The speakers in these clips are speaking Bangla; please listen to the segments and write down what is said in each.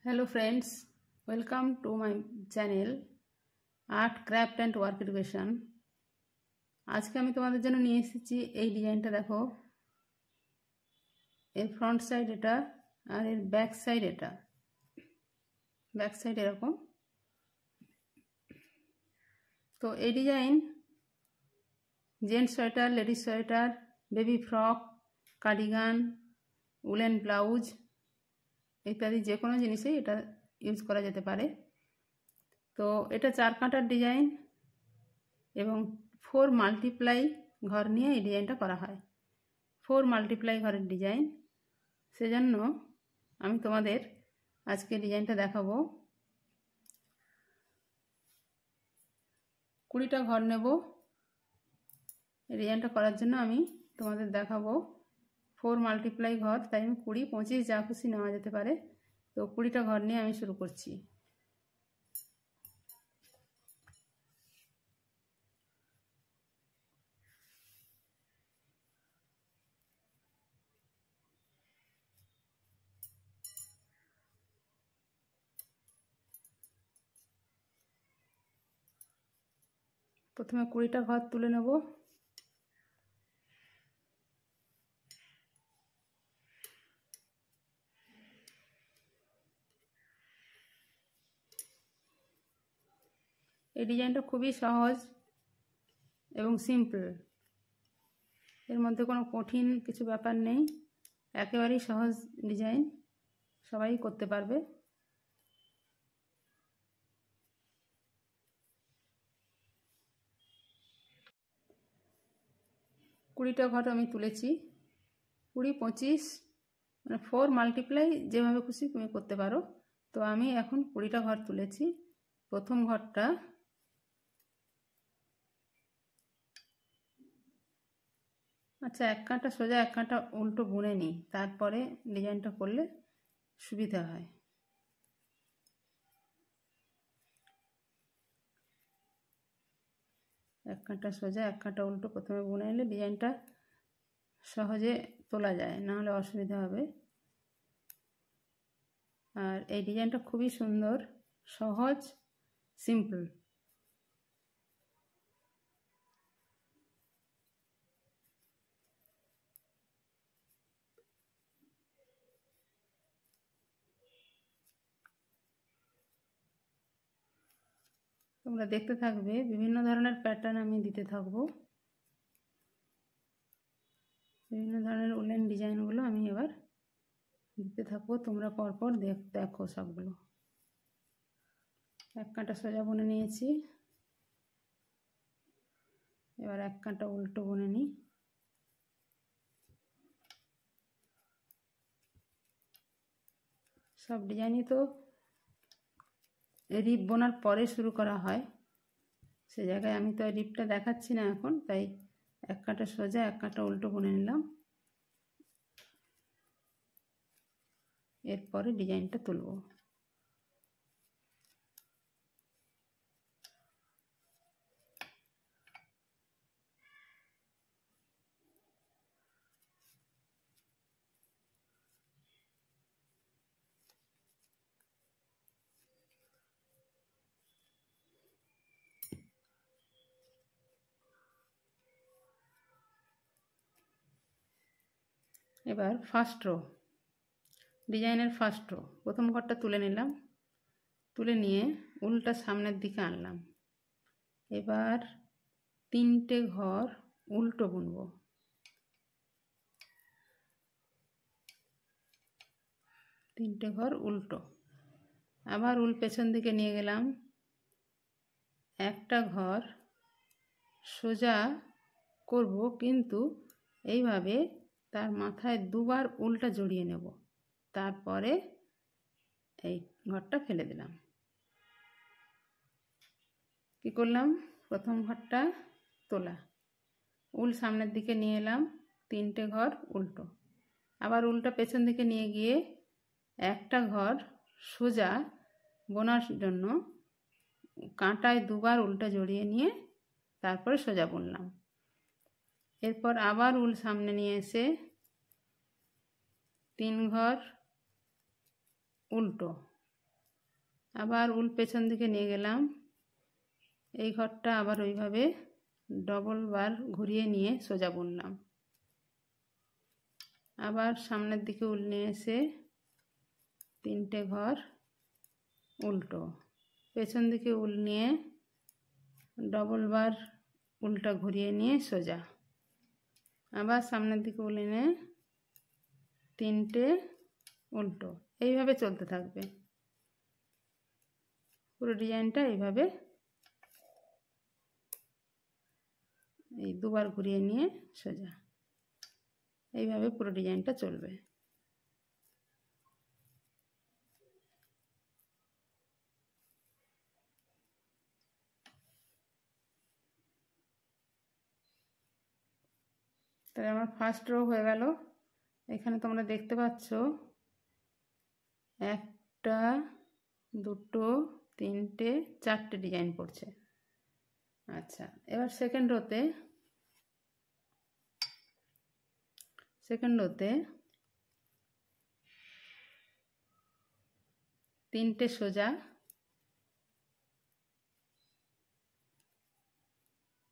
Hello friends, welcome to my channel Art, Craft and Work Education। আজকে আমি তোমাদের জন্য নিয়ে এসেছি এই ডিজাইনটা। দেখো, এর ফ্রন্ট সাইড এটা আর এর ব্যাক সাইড এটা। ব্যাক সাইড এরকম। তো এই design gents sweater, ladies sweater, baby frock, cardigan, woollen blouse ইত্যাদি যে কোনো জিনিসেই এটা ইউজ করা যেতে পারে। তো এটা 4 কাঁটার ডিজাইন এবং 4 মাল্টিপ্লাই ঘর নিয়ে এই ডিজাইনটা করা হয়। 4 মাল্টিপ্লাই ঘরের ডিজাইন, সেজন্য আমি তোমাদের আজকে ডিজাইনটা দেখাবো। 20টা ঘর নেব এই ডিজাইনটা করার জন্য। আমি তোমাদের দেখাবো 4 মাল্টিপ্লাই ঘর, তাই আমি 20, 25 যা খুশি নেওয়া যেতে পারে। তো 20টা ঘর নিয়ে আমি শুরু করছি। প্রথমে 20টা ঘর তুলে নেব। এই ডিজাইনটা খুবই সহজ এবং সিম্পল, এর মধ্যে কোনো কঠিন কিছু ব্যাপার নেই, একেবারেই সহজ ডিজাইন, সবাই করতে পারবে। কুড়িটা ঘর আমি তুলেছি। 20, 25 মানে 4 মাল্টিপ্লাই যেভাবে খুশি তুমি করতে পারো। তো আমি এখন 20টা ঘর তুলেছি। প্রথম ঘরটা আচ্ছা, এক কাঁটা সোজা এক কাঁটা উল্টো বুনে নিই, তারপরে ডিজাইনটা করলে সুবিধা হয়। এক কাঁটা সোজা এক কাঁটা উল্টো প্রথমে বুনে নিলে ডিজাইনটা সহজে তোলা যায়, না হলে অসুবিধা হবে। আর এই ডিজাইনটা খুবই সুন্দর, সহজ, সিম্পল। তোমরা দেখতে থাকবে, বিভিন্ন ধরনের প্যাটার্ন আমি দিতে থাকবো। বিভিন্ন ধরনের উলেন ডিজাইনগুলো আমি এবার দিতে থাকবো, তোমরা পরপর দেখো সবগুলো। এক কাঁটা সোজা বুনে নিয়েছি, এবার এক কাঁটা উল্টো বুনে নিই। সব ডিজাইনই তো রিপ বোনার পরে শুরু করা হয়, সে জায়গায় আমি তো রিপটা দেখাচ্ছি না এখন, তাই এক কাঁটা সোজা এক কাঁটা উল্টো বুনে নিলাম। এরপরে ডিজাইনটা তুলব। এবার ফার্স্ট রো, ডিজাইনের ফার্স্ট রো, প্রথম ঘরটা তুলে নিলাম। তুলে নিয়ে উলটা সামনের দিকে আনলাম। এবার 3টে ঘর উল্টো বুনব। 3টে ঘর উল্টো, আবার উল পেছন দিকে নিয়ে গেলাম। একটা ঘর সোজা করব, কিন্তু এইভাবে তার মাথায় দুবার উলটা জড়িয়ে নেব, তারপরে এই ঘরটা ফেলে দিলাম। কি করলাম, প্রথম ঘরটা তোলা, উল সামনের দিকে নিয়ে এলাম, 3টে ঘর উল্টো, আবার উলটা পেছন দিকে নিয়ে গিয়ে একটা ঘর সোজা বোনার জন্য কাঁটায় দুবার উলটা জড়িয়ে নিয়ে তারপরে সোজা বুনলাম। এরপর আবার উল সামনে নিয়ে এসে 3 ঘর উল্টো, আবার উল পেছন দিকে নিয়ে গেলাম, এই ঘরটা আবার ওইভাবে ডবল বার ঘুরিয়ে নিয়ে সোজা বুনলাম। আবার সামনের দিকে উল নিয়ে এসে 3টে ঘর উল্টো, পেছন দিকে উল নিয়ে ডবল বার উলটা ঘুরিয়ে নিয়ে সোজা, আবার সামনের দিকে উল এনে 3টে উল্টো। এইভাবে চলতে থাকবে পুরো ডিজাইনটা। এইভাবে এই দুবার ঘুরিয়ে নিয়ে সোজা, এইভাবে পুরো ডিজাইনটা চলবে। তাহলে আমার ফার্স্ট রো হয়ে গেল। এখানে তোমরা দেখতে পাচ্ছ 1টা 2টো 3টে 4টে ডিজাইন পড়ছে। আচ্ছা, এবার সেকেন্ড রোতে 3টে সোজা,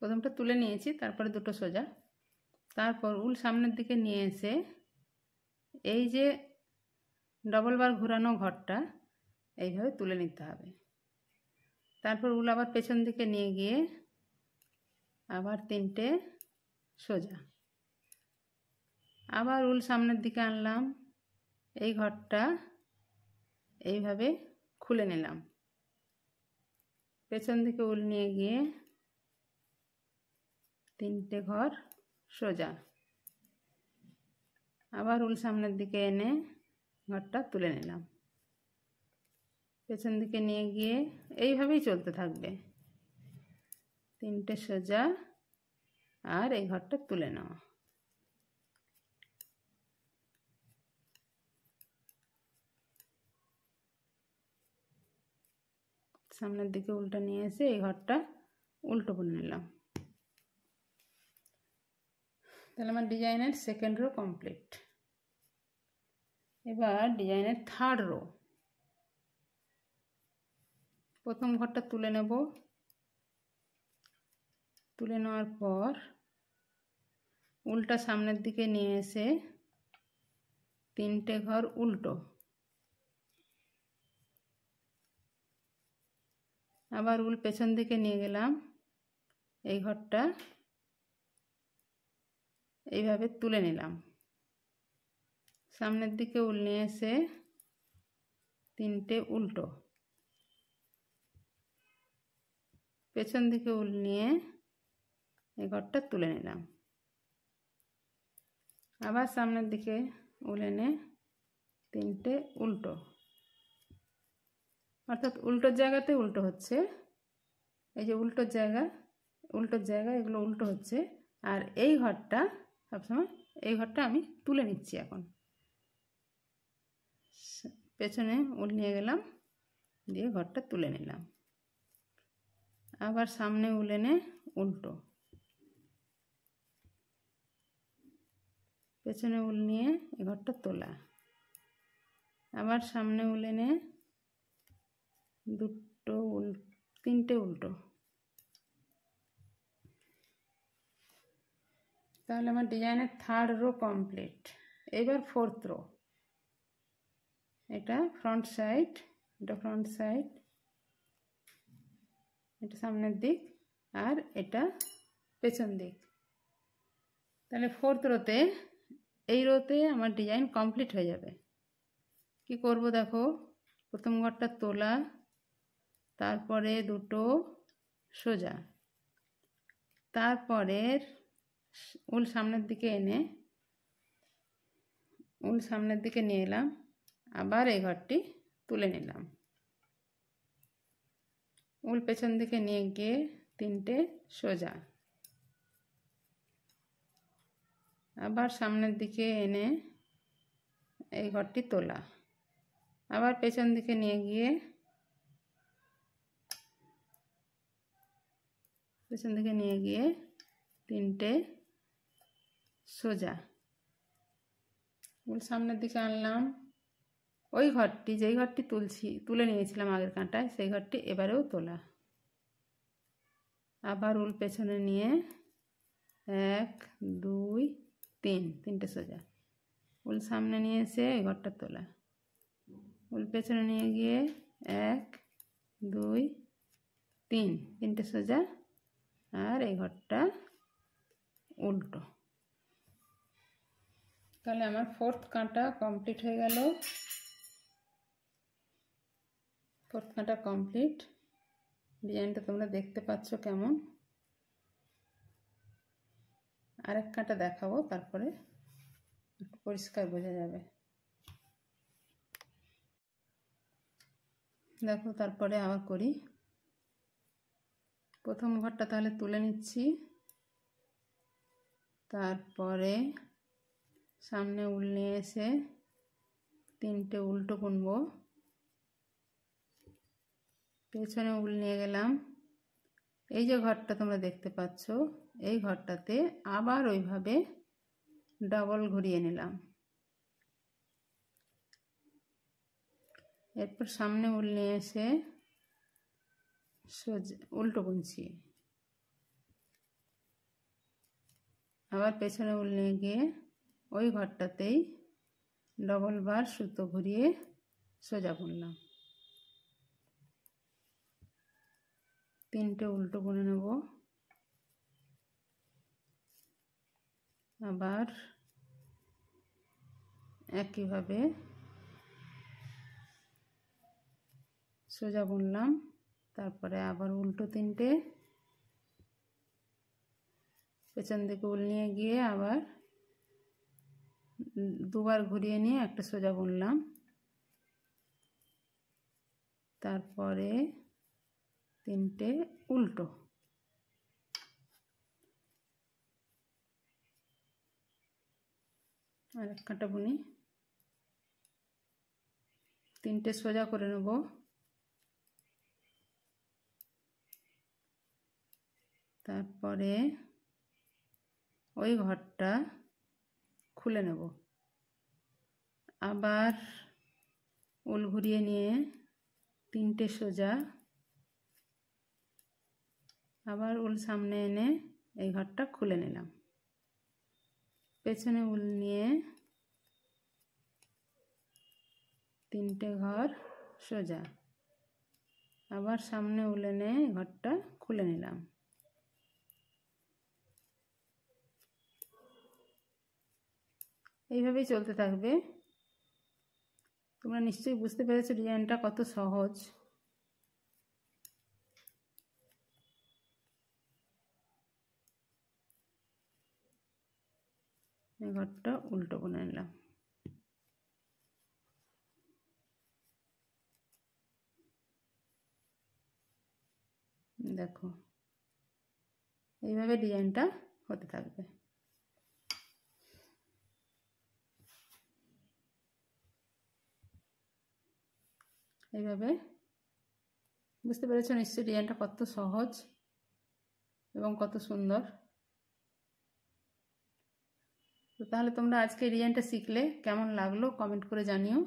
প্রথমটা তুলে নিয়েছি, তারপরে 2টো সোজা, তারপর উল সামনের দিকে নিয়ে এসে এই যে ডবল বার ঘোরানো ঘরটা এইভাবে তুলে নিতে হবে। তারপর উল আবার পেছন দিকে নিয়ে গিয়ে আবার 3টে সোজা, আবার উল সামনের দিকে আনলাম, এই ঘরটা এইভাবে খুলে নিলাম, পেছন দিকে উল নিয়ে গিয়ে 3টে ঘর সোজা, আবার উল সামনের দিকে এনে ঘরটা তুলে নিলাম, পেছন দিকে নিয়ে গিয়ে এইভাবেই চলতে থাকবে। 3টে সোজা আর এই ঘরটা তুলে নেওয়া। সামনের দিকে উল্টা নিয়ে এসে এই ঘরটা উল্টো বুনে নিলাম। তাহলে আমার ডিজাইনের সেকেন্ড রো কমপ্লিট। এবার ডিজাইনের থার্ড রো। প্রথম ঘরটা তুলে নেব, তুলে নেওয়ার পর উল্টা সামনের দিকে নিয়ে এসে 3টে ঘর উল্টো, আবার উল পেছন দিকে নিয়ে গেলাম, এই ঘরটা এইভাবে তুলে নিলাম, সামনের দিকে উল নিয়ে এসে 3টে উল্টো, পেছন দিকে উল নিয়ে এই ঘরটা তুলে নিলাম, আবার সামনের দিকে উল এনে 3টে উল্টো, অর্থাৎ উল্টোর জায়গাতে উল্টো হচ্ছে, এই যে উল্টোর জায়গা এগুলো উল্টো হচ্ছে। আর এই ঘরটা সবসময় এই ঘরটা আমি তুলে নিচ্ছি। এখন পেছনে উল নিয়ে গেলাম, দিয়ে ঘরটা তুলে নিলাম, আবার সামনে উল এনে উল্টো, পেছনে উল নিয়ে এই ঘরটা তোলা, আবার সামনে উল এনে 3টে উল্টো। তাহলে আমার ডিজাইনের থার্ড রো কমপ্লিট। এবার ফোর্থ রো। এটা ফ্রন্ট সাইড, এটা সামনের দিক আর এটা পেছন দিক। তাহলে ফোর্থ রোতে, এই রোতে আমার ডিজাইন কমপ্লিট হয়ে যাবে। কি করব দেখো, প্রথম ঘরটা তোলা, তারপরে 2টো সোজা, তারপরে উল সামনের দিকে এনে উল সামনের দিকে নিয়ে এলাম, আবার এই ঘরটি তুলে নিলাম, উল পেছন দিকে নিয়ে গিয়ে 3টে সোজা, আবার সামনের দিকে এনে এই ঘরটি তোলা, আবার পেছন দিকে নিয়ে গিয়ে 3টে সোজা, উল সামনের দিকে আনলাম, ওই ঘরটি যেই ঘরটি তুলে নিয়েছিলাম আগের কাঁটায় সেই ঘরটি এবারেও তোলা। আবার উল পেছনে নিয়ে 1 2 3 তিনটে সোজা, উল সামনে নিয়ে এসে এই ঘরটা তোলা, উল পেছনে নিয়ে গিয়ে 1 2 3 তিনটে সোজা, আর এই ঘরটা উল্টো। তাহলে আমার 4th কাঁটা কমপ্লিট হয়ে গেল। 4th কাঁটা কমপ্লিট। ডিজাইনটা তোমরা দেখতে পাচ্ছ কেমন। আরেক কাঁটা দেখাবো, তারপরে একটু পরিষ্কার বোঝা যাবে। দেখো তারপরে আবার করি। প্রথম ঘরটা তাহলে তুলে নিচ্ছি, তারপরে সামনে উল নিয়ে এসে 3টে উল্টো বুনবো, পেছনে উল নিয়ে গেলাম। এই যে ঘরটা তোমরা দেখতে পাচ্ছ এই ঘরটাতে আবার ওইভাবে ডাবল ঘুরিয়ে নিলাম। এরপর সামনে উল নিয়ে এসে সোজা উল্টো বুনছি, আবার পেছনে উল নিয়ে গিয়ে ওই ঘরটাতেই ডবল বার সুতো ঘুরিয়ে সোজা বুনলাম। 3টে উল্টো বুনে নেব, আবার একইভাবে সোজা বুনলাম, তারপরে আবার উল্টো 3টে, পেছন দিকে উল নিয়ে গিয়ে আবার দুবার ঘুরিয়ে নিয়ে একটা সোজা বুনলাম, তারপরে 3টে উল্টো, আর এক কাঁটা বুনি, 3টে সোজা করে নেব, তারপরে ওই ঘরটা খুলে নেব, আবার উল ঘুরিয়ে নিয়ে 3টে সোজা, আবার উল সামনে এনে এই ঘরটা খুলে নিলাম, পেছনে উল নিয়ে 3টে ঘর সোজা, আবার সামনে উল এনে ঘরটা খুলে নিলাম। এইভাবেই চলতে থাকবে। তোমরা নিশ্চয়ই বুঝতে পেরেছো ডিজাইনটা কত সহজ। এই ঘরটা উল্টো বুনে নিলাম। দেখো এইভাবে ডিজাইনটা হতে থাকবে। এইভাবে বুঝতে পেরেছো নিশ্চয়ই ডিজাইনটা কত সহজ এবং কত সুন্দর। তো তাহলে তোমরা আজকে এই ডিজাইনটা শিখলে কেমন লাগলো কমেন্ট করে জানিও।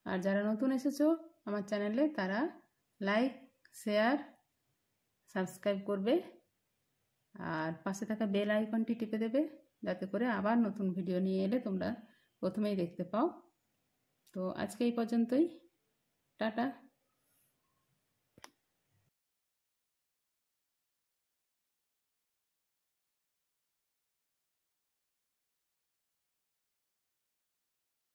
আর যারা নতুন এসেছো আমার চ্যানেলে তারা লাইক শেয়ার সাবস্ক্রাইব করবে, আর পাশে থাকা বেল আইকনটি টিপে দেবে, যাতে করে আবার নতুন ভিডিও নিয়ে এলে তোমরা প্রথমেই দেখতে পাও। তো আজকে এই পর্যন্তই, টাটা।